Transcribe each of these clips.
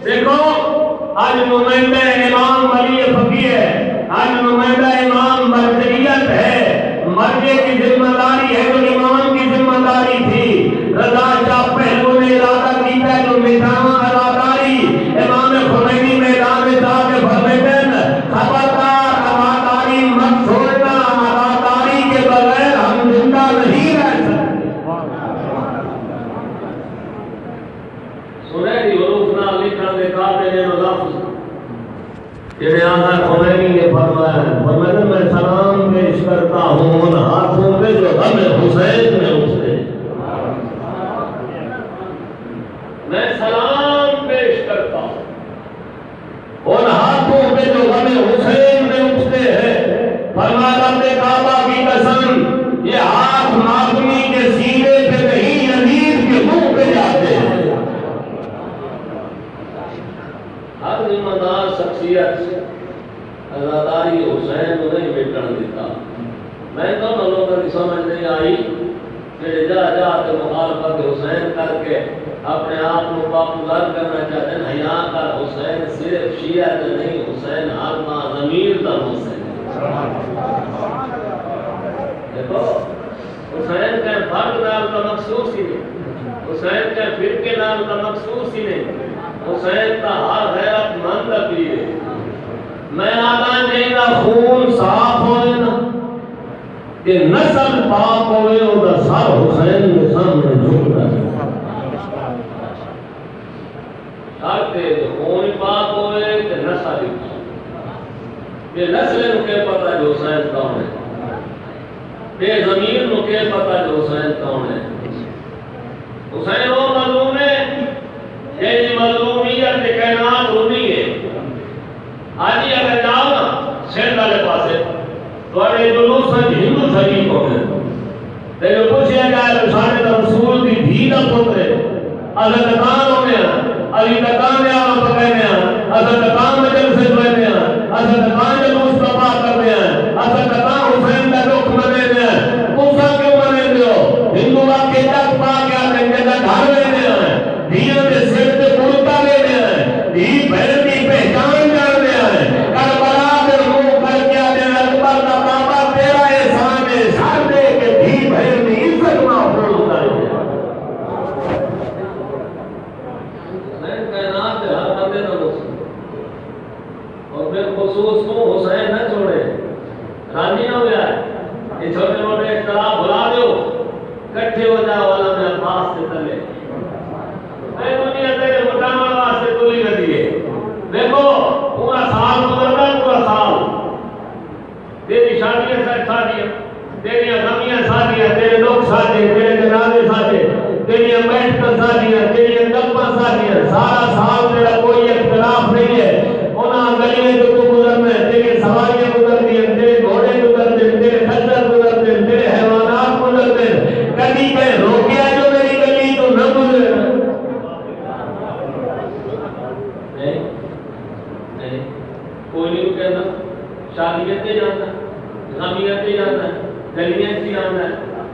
دیکھو آج نمائندہ امام ولی فقیہ ہے، آج نمائندہ امام مرجعیت ہے، مرجع کی ذمہ داری ہے جو امام کی ذمہ داری تھی۔ رضا شاہ پہلو نے ارادہ کیتا ہے جو مٹھاواں اداکاری، امام خمینی میدان جا کے فرماتے ہیں خبردار اداکاری مت چھوڑنا، اداکاری کے بغیر ہم زندہ نہیں رہ سکتے۔ سنے دی حروف نہ لکھن دے قابل نے لفظ جنہیں آقا خمینی نے فرمایا میں سلام پیش کرتا ہوں ان ہاتھوں پہ جو غم حسین میں اٹھتے، میں سلام پیش کرتا ہوں ان ہاتھوں پہ جو غم حسین میں اٹھتے ہیں۔ فرمایا رب کعبہ کی قسم یہ ہاتھ ماتمی کے سینے پہ نہیں یزید کے منہ پہ جاتے ہیں۔ ہر ذمہ دار شخصیت عزاداری حسین کو نہیں مٹن دیتا۔ میں تو لوگوں کی سمجھ نہیں آئی کہ جا کے مخالفت حسین کر کے اپنے آپ کو پاپولر کرنا چاہتے ہیں۔ حیا کر، حسین صرف شیعہ نہیں، حسین عالمہ ضمیر کا حسین۔ دیکھو حسین کا فرد نام کا مخصوص ہی نہیں، حسین کا فرقے نام کا مخصوص ہی نہیں، حسین کا ہر غیرت مند پیر ہے۔ میں آدھا چاہیے خون صاف ہوئے نا کہ نسل پاک ہوئے اور سر حسین کے سامنے جھکتا ہے۔ آتے خون پاک ہوئے کہ نسل کہ نسل نکے پتا جو حسین کون ہے، بے ضمیر نکے پتا جو حسین کون ہے۔ حسین وہ مظلوم ہے یہ مظلومیت کائنات ہونی ہے۔ آج ہی اگر جاؤ نا سندھ والے پاسے تو اگر جلوس ہندو شریف ہو گئے لیکن پوچھے جائے سارے رسول کی دھی نہ پترے اگر دکان ہو گیا علی دکان میں آنا پکڑنے اگر دکان میں جل سے جوئے اگر دکان جلوس پپا کرنے اگر دکان حسین کا رخ منے دے کسا کیوں منے دیو ہندو آپ کے جگ پا کیا کرنے کا گھر لینے دھیان کے سر کے پورتا لینے دھی بہن کی پہچان جاننے کربلا کے منہ کر کیا دے اکبر کا بابا تیرا احسان ہے سر دے کے دھی بہن کی عزت محفوظ ہے۔ حسین کائنات ہے ہر بندے نہ مسلم اور پھر خصوص کو حسین نہ چھوڑے راضی نہ ہو جائے یہ چھوٹے موٹے اختلاف بھلا دو کٹھے ہو جائے والا میں عباس سے تلے میں دنیا تیرے مٹانا واسطے تلی نہ دیئے۔ دیکھو پورا سال گزرتا ہے، پورا سال تیری شادیاں شادیاں تیری غمیاں شادیاں تیرے لوگ شادیاں تیرے جنازے شادیاں تیری میڈیکل شادیاں تیری گپا شادیاں سارا سال تیرا کوئی اختلاف نہیں ہے۔ انہاں گلیاں جو تو گزرنا ہے تیری سواریاں گزرتی ہیں تیرے گھوڑے گزرتے ہیں تیرے خچر گزرتے ہیں تیرے حیوانات گزرتے ہیں کبھی کہیں روکیا جو میری گلی تو نہ گزرے کوئی نہیں کہتا شادیاں تے جانا غمیاں تے جانا گلیاں تے جانا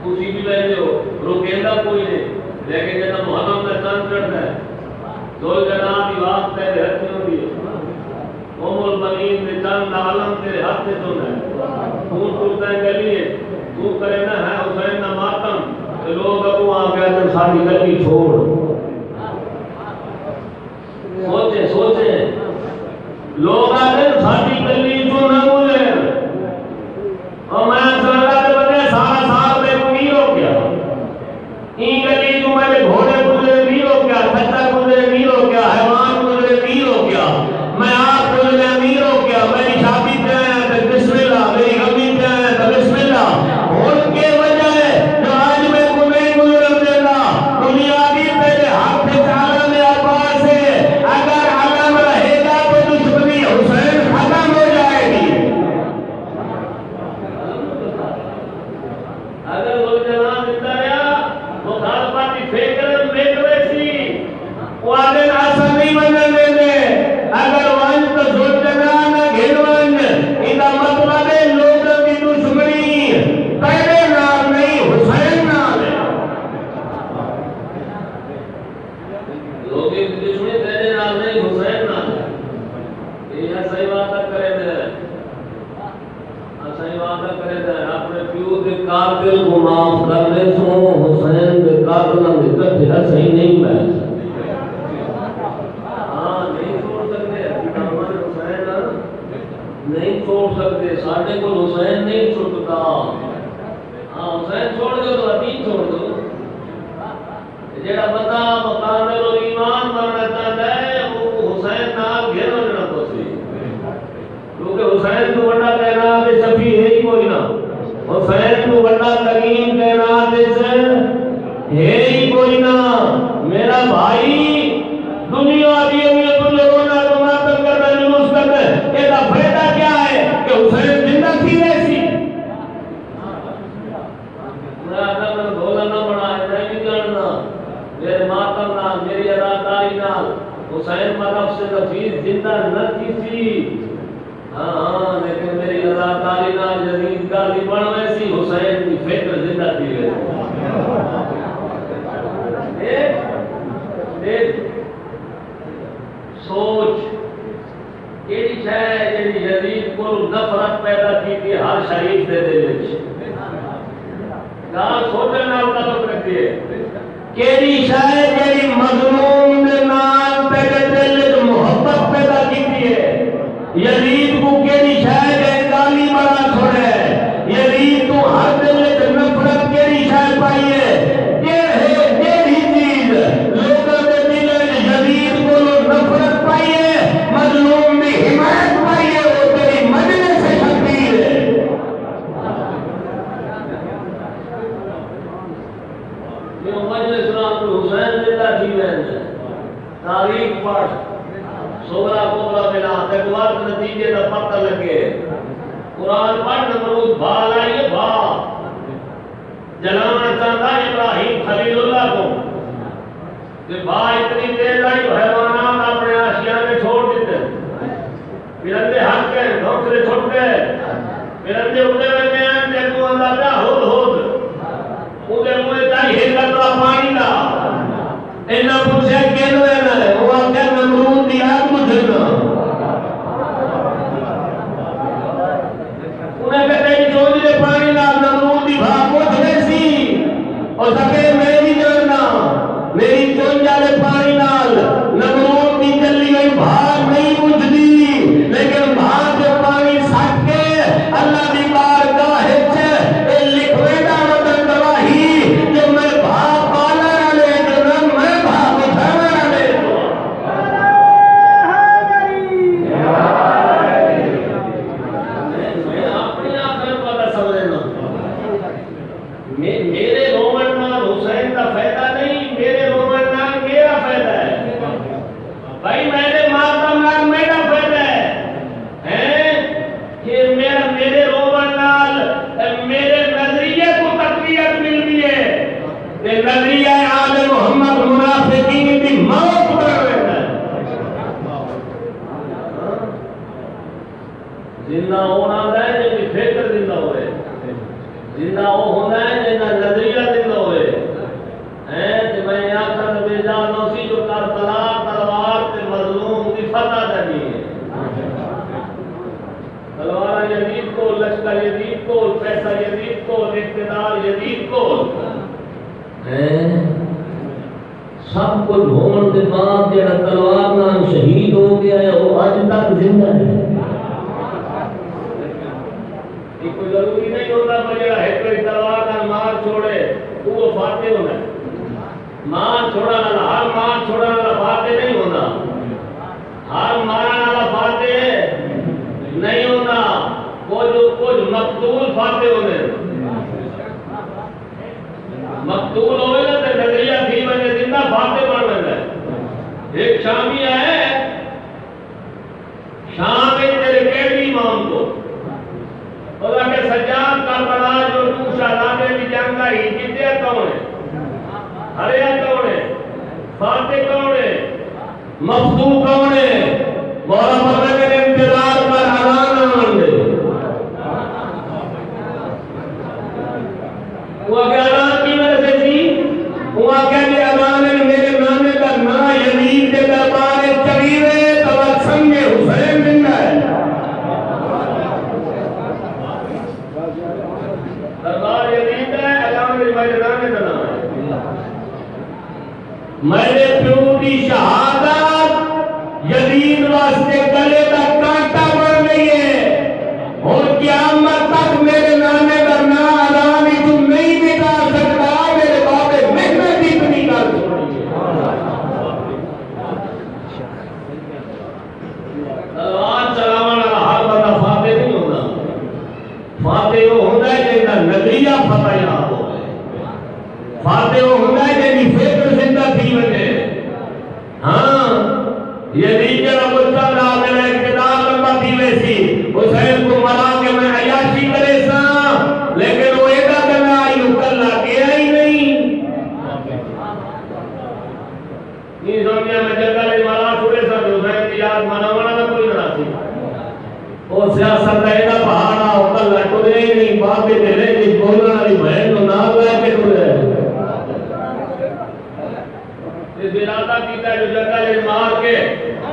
خوشی بھی لے ہو روکیندا کوئی نہیں لیکن جب محرم کا چاند چڑھتا ہے دو جناب کی بات تیرے ہاتھ میں ہوتی ہے البنین میں چند عالم تیرے ہاتھ میں سن ہے خون ٹوٹتا ہے گلی ہے تو کرے نہ ہے حسین نہ ماتم کہ لوگ ابو آ گیا تو ساری گلی چھوڑ سوچیں لوگ آتے ساری گلی تو نہ مجھے اور میں سرگا دے بندے سارا سال میں امیر ہو گیا این گلی تو میں گھوڑے گزرے امیر ہو گیا کھچر گزرے امیر ہو گیا حیوان گزرے امیر ہو گیا میں آپ گزرے امیر ہو گیا میری شادی پہ آیا تو بسم اللہ میری غمی پہ آیا تو بسم اللہ ان کے وجہ ہے جو آج میں کو نہیں گزر دینا دنیا کی پہ دی دشمنی تیرے نال نہیں حسین نال یہ صحیح بات کرے دے صحیح بات کرے دے اپنے پیو دے قاتل کو معاف کرنے سو حسین دے قاتلاں دے کٹھے صحیح نہیں بیٹھ نہیں چھوڑ سکتے حسین نہیں چھوڑ سکتے ساڈے کو حسین نہیں چھٹتا حسین چھوڑ دو تو عتیق چھوڑ دو جیڑا بندہ مقام ایمان مرنا چاہتا ہے وہ حسین نال گھر ہونا پوسی کیونکہ حسین تو بڑا کائنات شفیع ہے ہی کوئی نہ حسین تو بڑا کریم کائنات ہے ہی کوئی نہ میرا بھائی دنیا دی امیت لوگوں نے ماتم کرنا جلوس کرنا یہ کا فائدہ کیا ہے کہ حسین زندہ تھی ویسی بولا نہ بڑا ہے نہیں جاننا میرے ماتم نال میری اداکاری نال حسین طرف سے نفیس زندہ نہ تھی ہاں لیکن میری اداکاری نال یزید گالی بن ویسی حسین کی فکر زندہ تھی ویسی دیکھ سوچ کیڑی ہے جڑی یزید کو نفرت پیدا کی تھی ہر شریف دے دل وچ گال سوچنے نال تعلق رکھتی ہے کیڑی ہے جڑی مظلوم دے نال تیرے دل وچ محبت پیدا کیتی ہے یزید کو کیڑی ہے جڑی گالی بڑا چھوڑے یزید تو ہر دل وچ نفرت کیڑی ہے پائی ہے یہ ہے جیڑی چیز لوگوں دے دل وچ یزید کو نفرت پائی ہے مظلوم دی حمایت پائی ہے وہ تیری مجلس شبیر ہے یہ مجلس رات حسین زندہ تھی ہے تاریخ پڑھ سورہ کوبرا ملا تکوار نتیجے کا پتہ لگے قرآن پڑھ نمرود بھا لائیے بھا جلانا چاہتا ابراہیم خلیل اللہ کو کہ بھا اتنی دیر لائی حیوانات اپنے آشیاں میں چھوڑ دیتے پرندے ہٹ کے گھونسلے چھوٹ گئے پرندے اڑے ہوئے میں آئیں دیکھو اللہ کا ہود ہود اندے منہ چاہی ہلکترا پانی دا انہاں پوچھے کینو ہے وہ آخر نمرود دی آگ بجھنا انہیں کہتے ہیں چونج دے پانی دا نمرود دی بھاگ پوچھ ویسی اور سکے میں بھی جاننا میری چونج والے پانی نال نمرود دی جلی ہوئی بھاگ نہیں بجھدی لیکن بھاگ جو پانی سٹ کے اللہ دی بارگاہ ہے لکھوے دا مدد گواہی جو میں بھاگ پالا والے جو میں بھاگ اٹھانا والے میں اپنی آپ میں پتہ سمجھنا میرے رومن نال حسین کا فائدہ نہیں میرے رومن نال میرا فائدہ ہے بھائی میرے ماتم نال میرا فائدہ ہے کہ میرے رومن نال میرے نظریے کو تقویت ملتی ہے کہ نظریہ آل محمد منافقین کی موت پر رہتا ہے زندہ ہونا ہے جن کی فکر زندہ ہوئے زندہ وہ ہونا ہے جن کا نظریہ زندہ ہوئے کہ میں آخر نبی جان اسی جو کربلا تلوار کے مظلوم کی فتح دنی ہے تلوار یزید کو لشکر یزید کو پیسہ یزید کو اقتدار یزید کو سب کچھ ہونے کے بعد جڑا تلوار نال شہید ہو گیا ہے وہ آج تک زندہ ہے کوئی ضروری نہیں ہوتا کہ جڑا ایک تلوار نال مار چھوڑے وہ فاتح ہونا مار چھوڑا نہ ہر مار چھوڑا نہ فاتح نہیں ہونا ہر مارا نہ فاتح نہیں ہونا کچھ مقتول فاتح ہونے مقتول ہوئے نا تو نظریہ تھی بنے زندہ فاتح بن گئے ایک شامی ہے شام میں تیرے کیڑی امام کو اللہ کے سجاد کربلا جو تو شہزادے کی جنگ آئی جیتے کون ہے ہریا کون ہے فاتح کون ہے مفتو کون ہے مولا پتہ کے انتظار پر اذان آنے وہ اگر اذان کی وجہ سے تھی وہ کہتے اذان میرے نانے کا نا یزید پیو دی شہادت یزید واسطے گلے دا کانٹا بن گئی ہے اور قیامت تک میرے نانے کا نام اعلان ہی تو نہیں مٹا سکتا میرے بابے محنت اتنی کر چھوڑی ہے تلوار چلاون والا ہر بندہ فاتح نہیں ہوتا فاتح وہ ہوتا ہے جس کا نظریہ فتح یاد ہو فاتح وہ ہوتا ہے جس کی فکر زندہ تھی وجہ ہاں یزید جڑا بچہ لا میرا اقتدار لمبا تھی ویسی حسین کو مرا کے میں عیاشی کرے سا لیکن وہ ایڈا کرنا آئی کلا گیا ہی نہیں یہ دنیا میں جنگل مارا چھوڑے سا حسین کی یاد مناونا نہ کوئی نہ تھی وہ سیاست کا ایڈا پہاڑا وہ کلا ٹرے ہی نہیں بابے دے لے جس بولنا والی بہن کو نہ لے کے ٹرے اس ارادہ کیتا ہے جو جنگل مار کے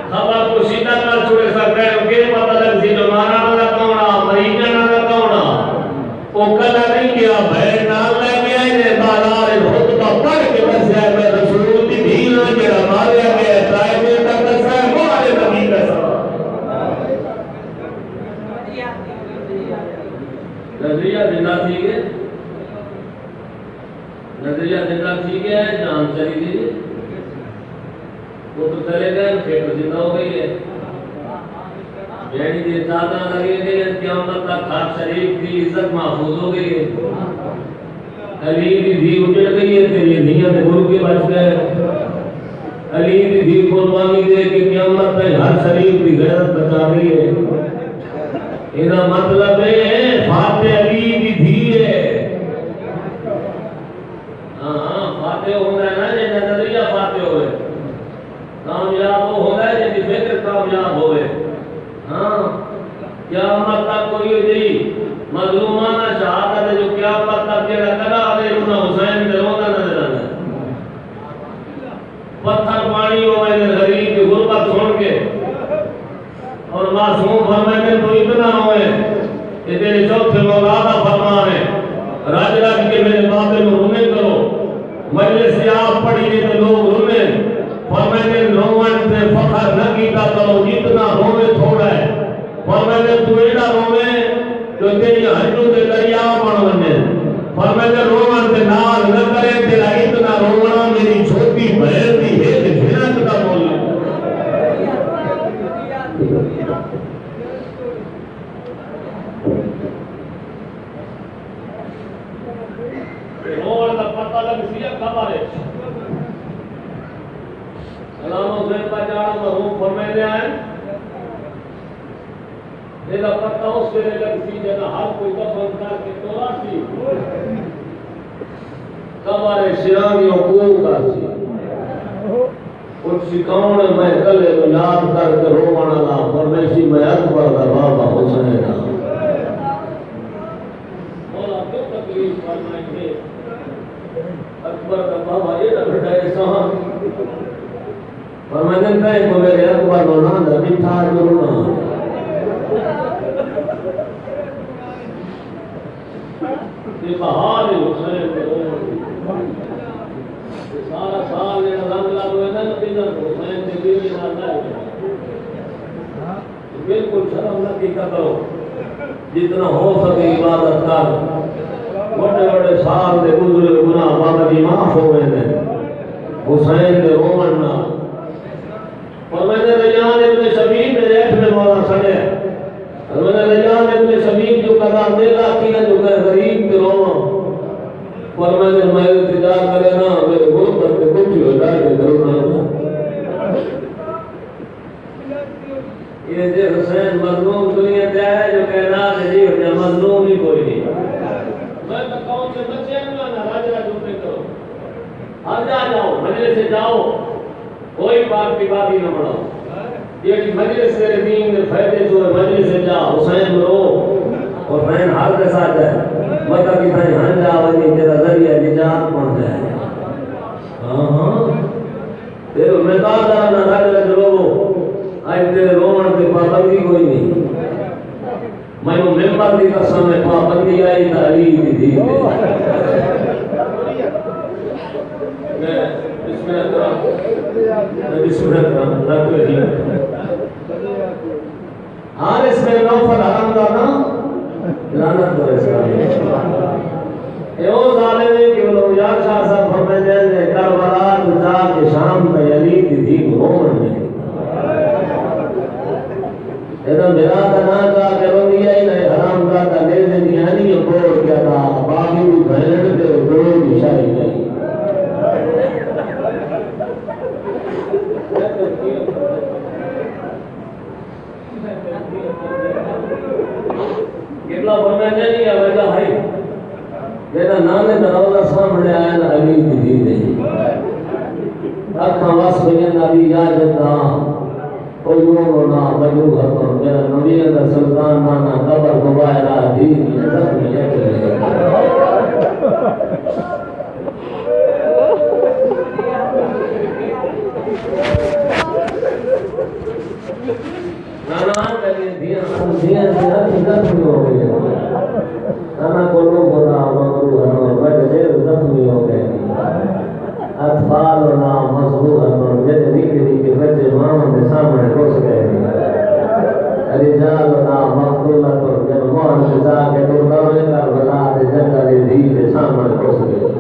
خبر کو سیدھا کر چھوڑے سکتا ہے کہ پتہ لگ سی جو مارا نہ کونا مریض نہ کونا وہ کلا نہیں گیا بہن نہ لے گیا نے بازار خطبہ پڑھ کے دسیا میں رسول دی دین جڑا ماریا گیا تائے میں تک دسا ہے ہمارے نبی کا نظریہ زندہ تھی گئے نظریہ زندہ تھی گیا ہے جان چلی گئی وہ تو چلے گئے پھر زندہ ہو گئی ہے یعنی یہ زیادہ لگے گئے قیامت تک ہر شریف کی عزت محفوظ ہو گئی ہے علی کی دھی اجڑ گئی ہے تیری دھیاں سے گرو کے بچ گئے علی کی دھی قربانی دے کہ قیامت تک ہر شریف کی غیرت بچا گئی ہے یہ مطلب ہے فاتح علی کی دھی ہے ہاں فاتح ہونا ہے نا یہ نظریہ فاتح ہوئے کامیاب وہ ہونا ہے جن کی فکر کامیاب ہوئے ہاں قیامت تک کوئی جی مظلومانہ شہادت ہے جو قیامت تک جڑا کلا دے رونا حسین دے رونا نظر آتا ہے پتھر پانی ہوئے نے غریب کی غربت سن کے اور معصوم فرمائے تو اتنا ہوئے کہ تیرے چوتھے مولا فرمان ہے راج راج کے میرے بابے میں رونے کرو مجلس سے آپ پڑھی گئے تو لوگ رونے فرمائے رومن سے فخر نہ کیتا کرو جتنا روے تھوڑا ہے فرمائے تو ایڈا روے تو تیری ہنجو دے دریا بن ونے فرمائے رومن سے نال نہ کرے تیرا اتنا رونا میری چھوٹی بہن دی ہے کہ جنت کا بول روڑ کا پتہ لگ سی خبر ہے سلام حسین کا جانا مرحوم فرمائے دے آئے میرا پتہ اس کے لئے لگ سی جنہ ہر کوئی دفن کر کے تولا سی خبر شیرانی حقوق کا سی کچھ سکاؤں نے میں کلے تو یاد کر کے رومانا لا فرمیشی میں اکبر کا بابا حسین کا مولا کیوں تکلیف فرمائیں گے اکبر کا بابا یہ نہ بٹھائے سہاں فرمائیں گے کہیں کو میرے اکبر نونا دا مٹھا جرنا یہ بہار حسین کے رومن سارا سال یہ رنگ لگ ہوئے نا نتیجہ حسین سے بیوی نہ ہے بالکل شرم نہ کیا کرو جتنا ہو سکے عبادت کر بڑے بڑے سال دے گزرے گناہ بابا کی معاف ہو گئے ہیں حسین کے رومن نہ اور میں نے ریان ابن شبیب نے ریٹ میں مولا سڑے اور میں نے ریان ابن شبیب جو کہا میلا کیا جو کہ غریب کے رومن اور میں نے میں انتظار کرے نا میرے غربت کے کچھ ہو جائے کہ ضرور یہ جو حسین مظلوم دنیا پہ ہے جو کہنا ہے جی مظلوم ہی کوئی نہیں میں تو کہوں کہ بچے نہ راج راج اوپر کرو ہر جا جاؤ مجلس سے جاؤ کوئی بات کی بات ہی نہ بڑھاؤ یہ مجلس سے دین کے فائدے جو ہے مجلس سے جا حسین رو اور بہن ہر کے ساتھ جائے مطلب کہ بھائی ہن جا ونی تیرا ذریعہ نجات بن جائے ہاں ہاں تیرے میدان دا نہ راج راج رو آج تیرے رومن کے پابندی کوئی نہیں میں وہ ممبر دی قسم میں پابندی آئی تعلیم دی میں حارث بن نوفل حرام دا نام لعنت پر اسلام ایو ظالم ہے کہ وہ یار شاہ صاحب فرماتے ہیں کربلا جا کے شام کا علی دی دین ہومن میں ایدم بلا تنا کا کہ وہ دیا ہی نہیں حرام کا تا لے دے دیانی یہ بوڑ کیا تھا باقی بھی بھینڈ دے بوڑ نشائی نہیں کتنا فرماتے ہیں یہ وجہ ہے جیسا نانے دروازہ سامنے آیا نا علی کی دید ہے اکھاں واس بین علی یا جتا قیومنا بجوہتن میرا نبی اندر سلطان نانا قبر گبائرہ دین زخمی اکلے نانا کہتے ہیں دیا زخمی ہو گئی نانا کو لوگ ہونا مغروح ہنو بڑے دیر زخمی ہو گئے اطفال ہونا مضبوط ہنو جیسے دیکھے بچے ماما کے سامنے گھس گئے رجال ہونا مقتولہ تو جب موہن کے جا کے تو دورے کا بلا دے جنگل دی کے سامنے گھس گئے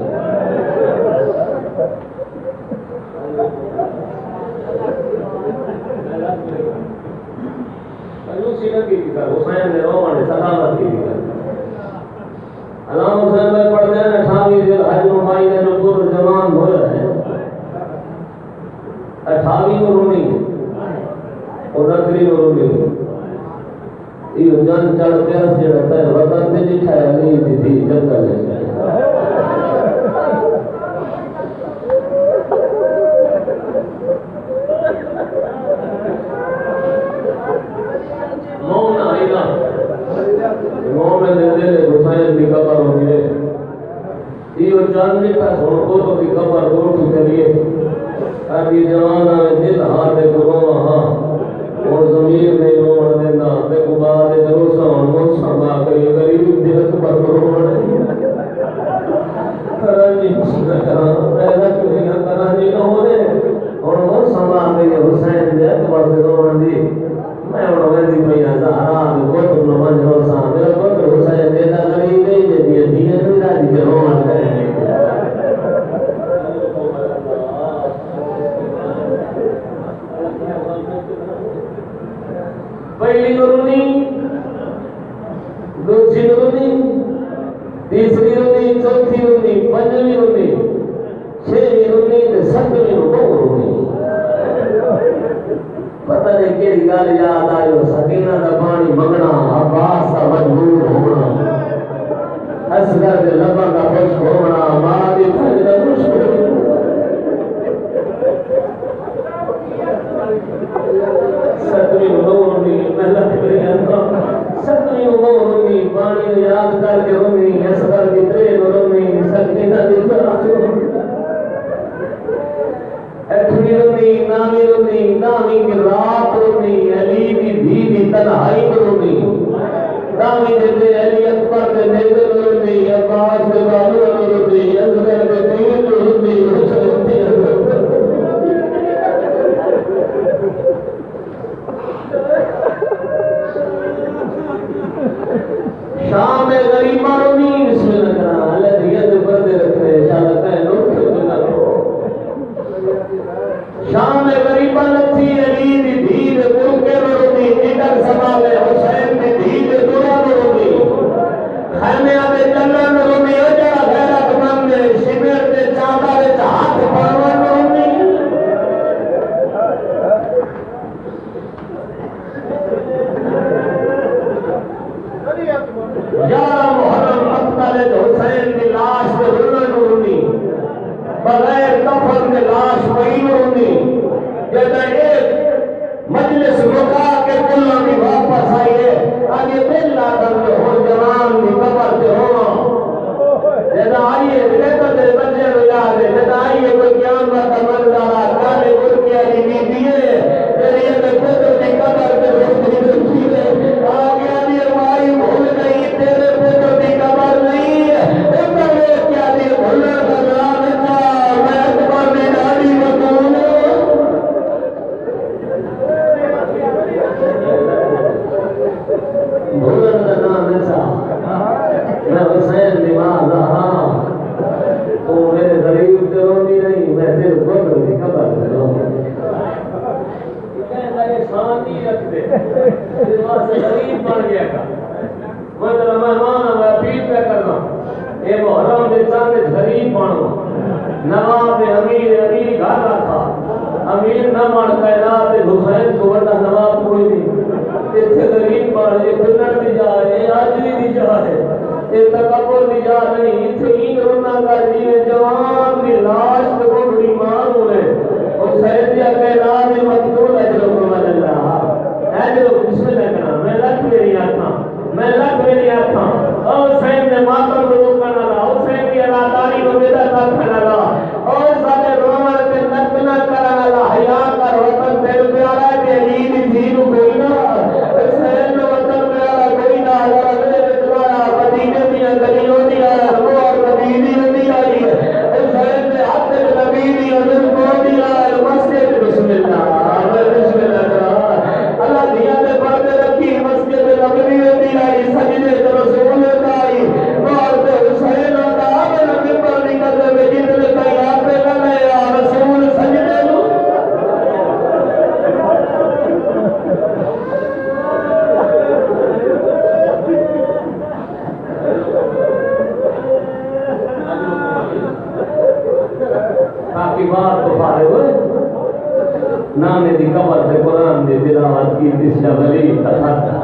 حسین نے رومان سلامت کی دیگر علام حسین میں پڑھتے ہیں 28 دل حج مائی نے جو پر جوان ہوئے ہیں 28 رونی اور نکری رونی یہ جن چڑھ پیاس جڑتا ہے وطن میں جٹھا ہے علی دی جنگل ہے مومن دے دے حسین کی قبر ہوگی ہے یہ جان لکھا سن کو تو کی قبر دور تو چلیے ابھی جوان آئے دل ہاتھ گرو ہاں اور ضمیر نہیں روڑ دینا دیکھو بعد جلوسا اور موسا باقی غریب دلت پر روڑ کرانی پیدا کسی کرانی نہ ہونے اور موسا باقی حسین دے اکبر دے روڑ دی میں انہوں نے دی پہیا زہرا دے گوتر نمان جلوسا میرا گوتر حسین دیتا غریب نہیں دے دیا دیا نہیں راجی کے روڑ کریں پہلی رونی دوسری رونی تیسری رونی چوتھی رونی پنجویں رونی چھویں رونی تے ستویں رونی پتہ نہیں کیڑی گل یاد آئیو سکینہ دا پانی منگنا عباس دا مجبور ہونا اصغر دے لبا دا خشک ہونا ماں دی پھر دا خشک ہونا ستویں رونی محلت بریانا ستویں رونی پانی یاد کر کے رونی اصغر دی ترین رونی سکینہ دی پھر اٹھویں رونی نامی کی رات رونی علی دی بھی دی تنہائی رونی نامی دیتے علی اکبر دے نیدر رونی عباس دے بالو رونی اصغر دے دین رونی حسین دی شام غریبہ رونی بسم اللہ کرنا اللہ دیت پردے رکھنے شاءاللہ کہیں لوگ شام غریبہ لتھی علی دی دید برکے رونی نگر سما میں حسین دی دید دورا رونی خیمے آدھے جنگل رونی اجڑا غیرت مند شبیر دے چاندہ دے ہاتھ پروان رونی یارہ محرم مقتل حسین دی لاش دے رونی رونی بغیر کفن کے لاش وہی رونی جیسا ایک مجلس رکا کے کلہ بھی واپس آئیے آگے بلا غریب بن گیا تھا مطلب مہمان میں اپیل پہ کرنا یہ محرم دے چاند غریب بنو نواب امیر گھاٹا تھا امیر نہ بن کائنات حسین کو بڑا نواب کوئی نہیں اتنے غریب بن یہ پھرن دی جا ہے آج بھی دی جا ہے یہ تکبر دی جا نہیں اتنے این رونا کر جیوے جوان دی لاش تے کو بڑی مان ہوئے حسین دیا کائنات مقتول اجر کو مدد رہا ہے جو بسم اللہ کرنا میں لکھ میری آتھا اور حسین نے ماتم کو روکنا لگا حسین کی اداکاری کو بیدہ کرنا لگا اور سارے رومن کے نکنا کرنا لگا حیاء کر وطن تیرے پیارا ہے عید جھیل کوئی نہ حسین نے وطن پیارا کوئی نہ اگر میرے دوارا مدینے دیا گلیوں دیا اور مدینے دیا حسین نے حد نبی دیا کو دیا مسجد بسم اللہ اللہ دیا نے پردے رکھی مسجد نبوی دیا سجدے رسول دائی بار حسین دا اگر ممبر نکل میں جتنے تیار پہ کرنے یا رسول سجدے لو باقی بات تو پارے ہوئے نانے دی قبر سے قرآن دی تلاوت کی تسلا ولی تھا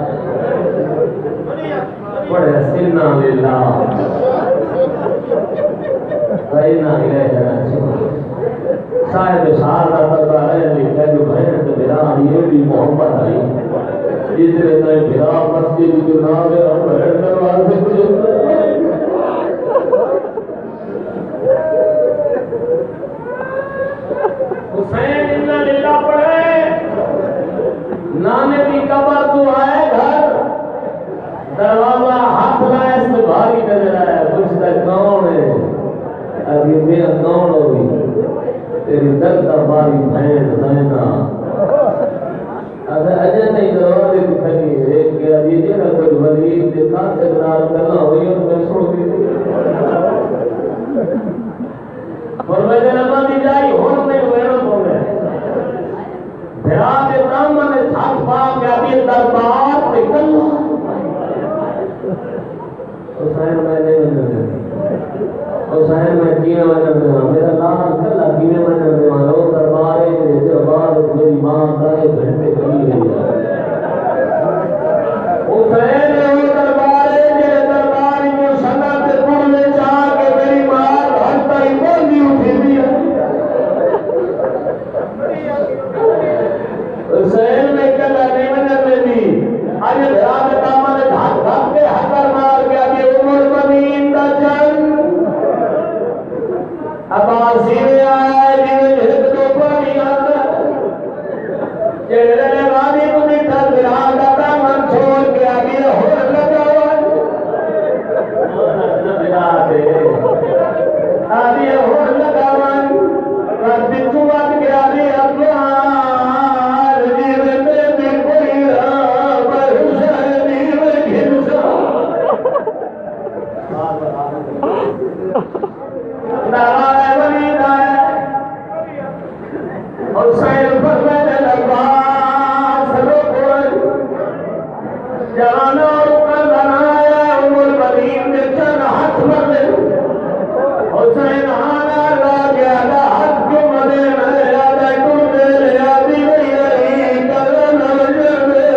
بڑے سنہ للہ رائنا الہ راجعون صاحب سارا تقا ہے لکھا جو بہن تو میرا یہ بھی محبت آئی جتنے تائیں میرا مسجد جو نام ہے اور بہن دربار سے کچھ حسین انہا للہ پڑھے نانے کی قبر تو آئے گھر دروازہ ہاتھ لائے اس بھاری نظر آیا پوچھتا کون ہے ابھی میں کون ہوگی تیری درد باری بہن زینا اگر اجے نہیں دروازے کو کھلی ایک گیا دیجئے نا کچھ وزیر دیکھا سے بنار کرنا ہوئی اور میں سوڑ دی اور میں نے نماز دی جائی ہون میں ویرہ ہو گئے بھیرات برہمن نے چھت پاک یا بھی دربار نکل حسین میں نہیں مجھے حسین میں کیے وجہ دے میرا لال کلا کیے وجہ دے لوگ دربارے میرے دربار میری ماں دائے گھنٹے کری رہی ہے حسین نے وہ دربارے میرے درباری میں سنت پڑھنے چاہ کے میری ماں گھنٹہ ہی بولی اٹھی دیا حسین میں کلا نہیں وجہ دے دی آج بھرات دامن دھاک دھاک کے حقر مار گیا کہ عمر مدین دا جنگ عباسی میں آیا جنہیں جھک تو پانی آتا جنہیں غادی کو دیکھا بھرات دامن چھوڑ کے آگے ہو لگا آگے ہو لگا رب چوات کے آگے اپنار جیوے میں بھی کوئی پر حسین دیوے گھنسا نارائے ولی دائے حسین فرمائے لباس رکھوئے جانا اوپر بنایا عمر مدین کے چند ہاتھ مدے حسین آنا لا گیا دا ہاتھ کو مدے میں یادہ ٹوٹے یادی وہی رہی کرن وجر دے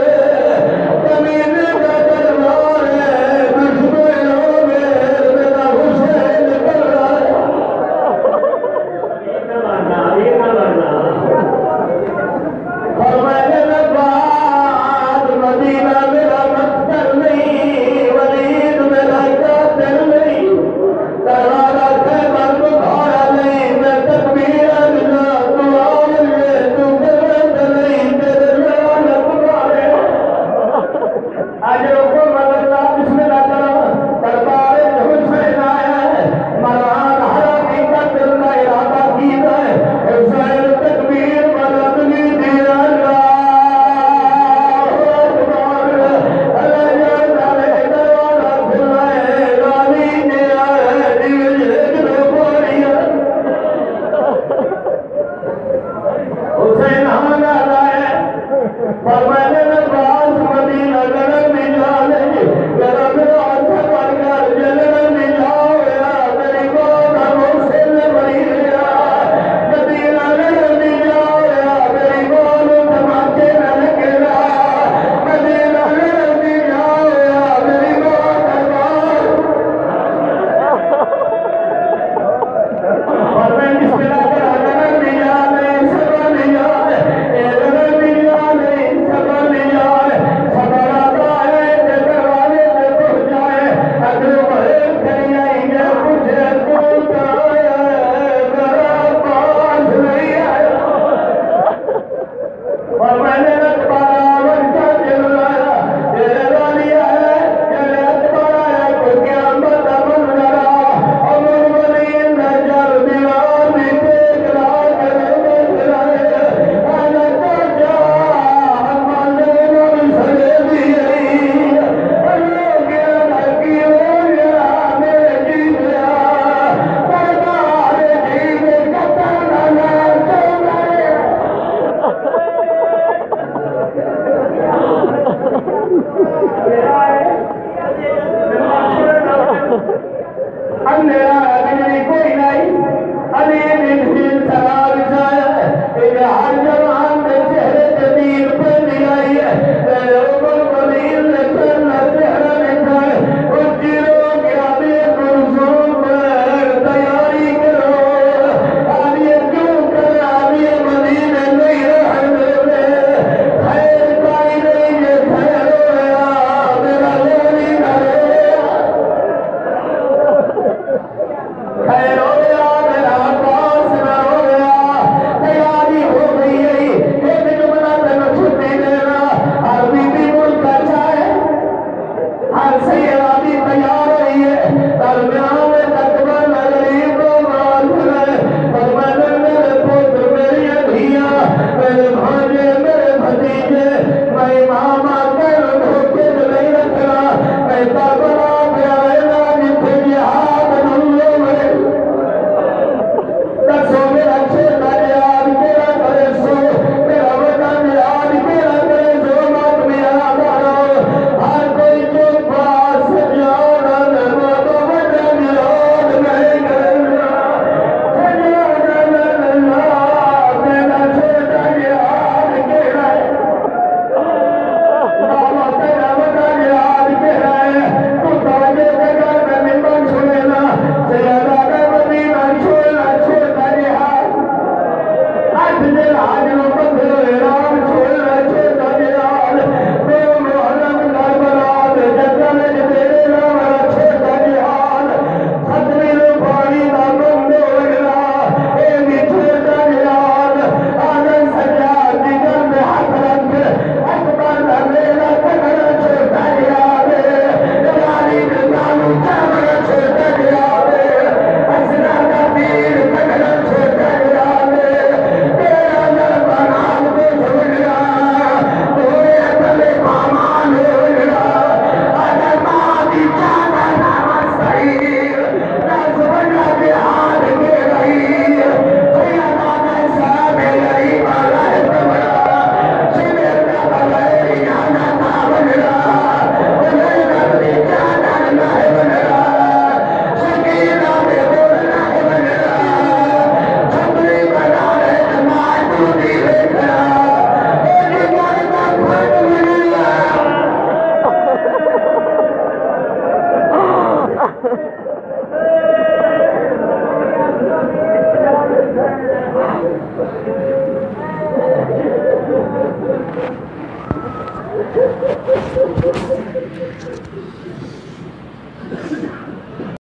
کمین کا دربار ہے دشمنوں میں میرا حسین کر رہا ہے فرمائے لباد مدینہ میرا مقتل نہیں ولید میرا قاتل نہیں دروازہ خیبر کو بھاڑا نہیں میں تکبیر اگنا تو آملے تو گرد نہیں تیرے لعنت مارے آج رکو مدرسہ بسم اللہ کرو دربار حسین آیا ہے مران حرمی کا دل کا ارادہ کی ہے حسین تکبیر مدد لی دیا اللہ اکبر اللہ جانے دروازہ کھلائے رالی دیا ہے دیل جھگڑ پوڑیا حسین ہمارا لائے فرمائے